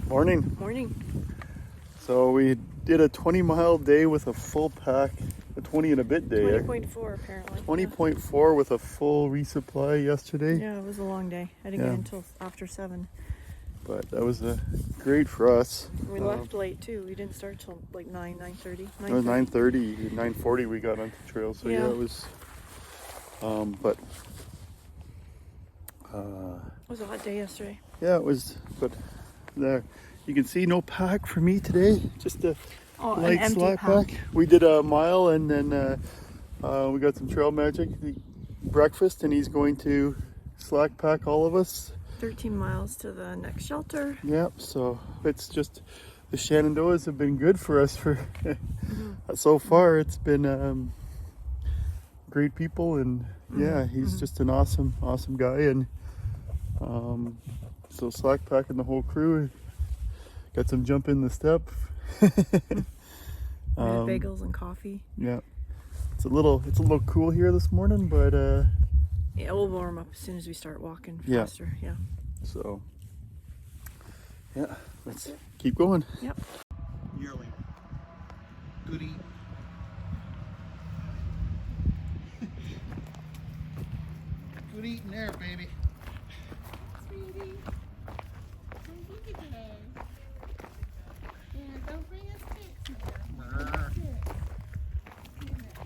Morning. Morning. So we did a 20-mile day with a full pack, a 20 and a bit day. 20.4 apparently. 20.4 with a full resupply yesterday. Yeah, it was a long day. I didn't get in until after 7. But that was great for us. We left late too. We didn't start till like 9:30. It was 9:30, 9:40 we got onto the trail. So yeah, it was. But it was a hot day yesterday. Yeah, it was. But there, you can see no pack for me today. Just a light slack pack. We did a mile and then we got some trail magic breakfast, and he's going to slack pack all of us. 13 miles to the next shelter. Yep. So it's just the Shenandoahs have been good for us for so far. It's been great people, and yeah, he's just an awesome guy, and so slack packing the whole crew. Got some jump in the step. Bagels and coffee. Yeah, it's a little cool here this morning, but yeah, we'll warm up as soon as we start walking faster. Yeah. So yeah, let's keep going. Yep. Yearling. Good eat. Good eating there, baby. Sweetie, don't look at that. Yeah, don't bring us pics.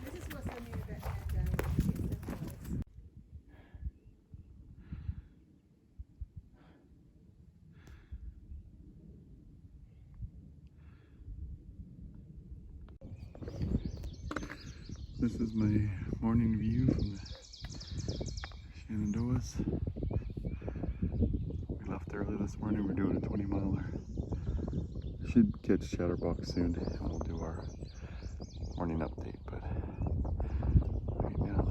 This is what's I needed that done. This is my morning view from the Shenandoahs. We left early this morning. We're doing a 20-miler. Should catch Chatterbox soon, and we'll do our morning update. But right now,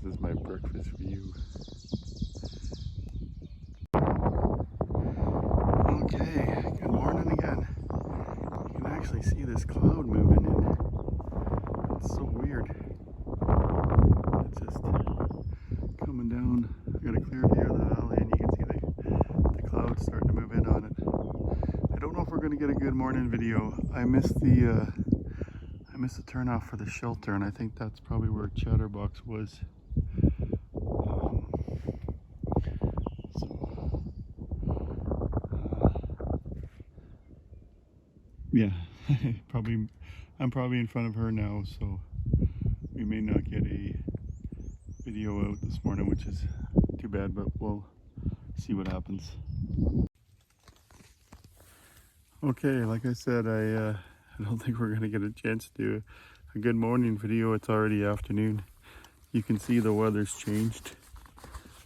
this is my breakfast view. Okay, good morning again. You can actually see this cloud moving in. It's so weird. It's just coming down. I got a clear view of the valley, and you can see the clouds starting to move in on it. I don't know if we're going to get a good morning video. I missed the turnoff for the shelter, and I think that's probably where Chatterbox was. Yeah, I'm probably in front of her now, so we may not get a video out this morning, which is too bad, but we'll see what happens. Okay, like I said, I don't think we're going to get a chance to do a good morning video. It's already afternoon. You can see the weather's changed.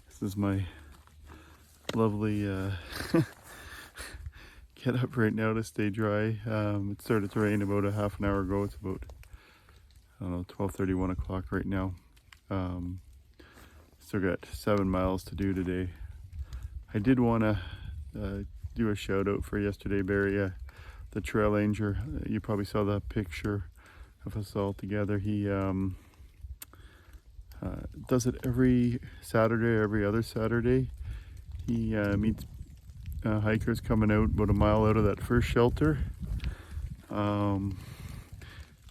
This is my lovely get up right now to stay dry. It started to rain about a half an hour ago. It's about, I don't know, 12:30, 1 o'clock right now. Still got 7 miles to do today. I did want to do a shout out for yesterday, Barry, the trail ranger. You probably saw that picture of us all together. He does it every Saturday, every other Saturday. He meets hikers coming out about a mile out of that first shelter,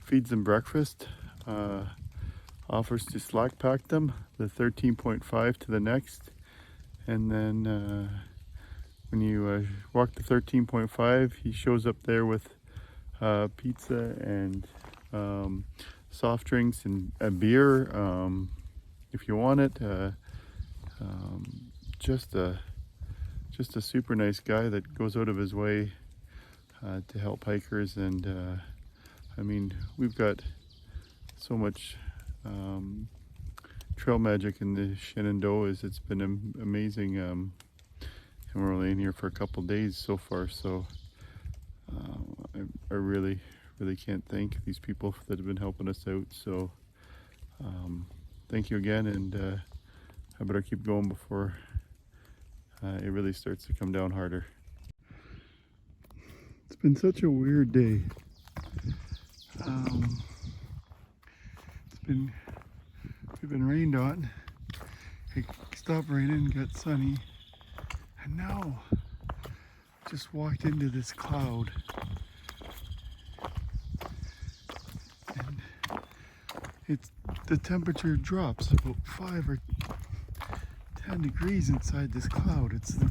feeds them breakfast, offers to slack pack them the 13.5 to the next, and then when you walk the 13.5, he shows up there with pizza and soft drinks and a beer if you want it. Just a super nice guy that goes out of his way to help hikers, and I mean, we've got so much trail magic in the Shenandoahs. It's been amazing, and we're only in here for a couple days so far, so I really can't thank these people that have been helping us out. So thank you again, and I better keep going before it really starts to come down harder. It's been such a weird day. We've been rained on. It stopped raining, got sunny, and now Just walked into this cloud. And the temperature drops about 5 or 10 degrees inside this cloud. It's the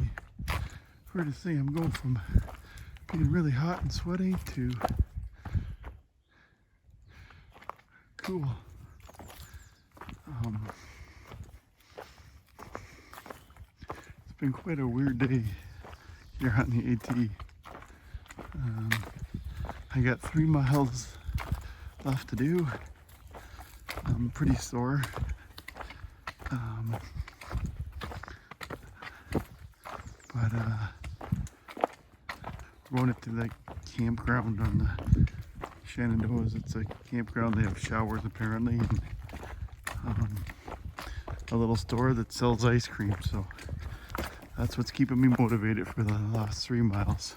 weirdest thing. I'm going from being really hot and sweaty to cool. It's been quite a weird day here on the AT. I got 3 miles left to do. I'm pretty sore. But we're going up to the campground on the Shenandoahs. It's a campground. They have showers apparently, and a little store that sells ice cream. So that's what's keeping me motivated for the last 3 miles.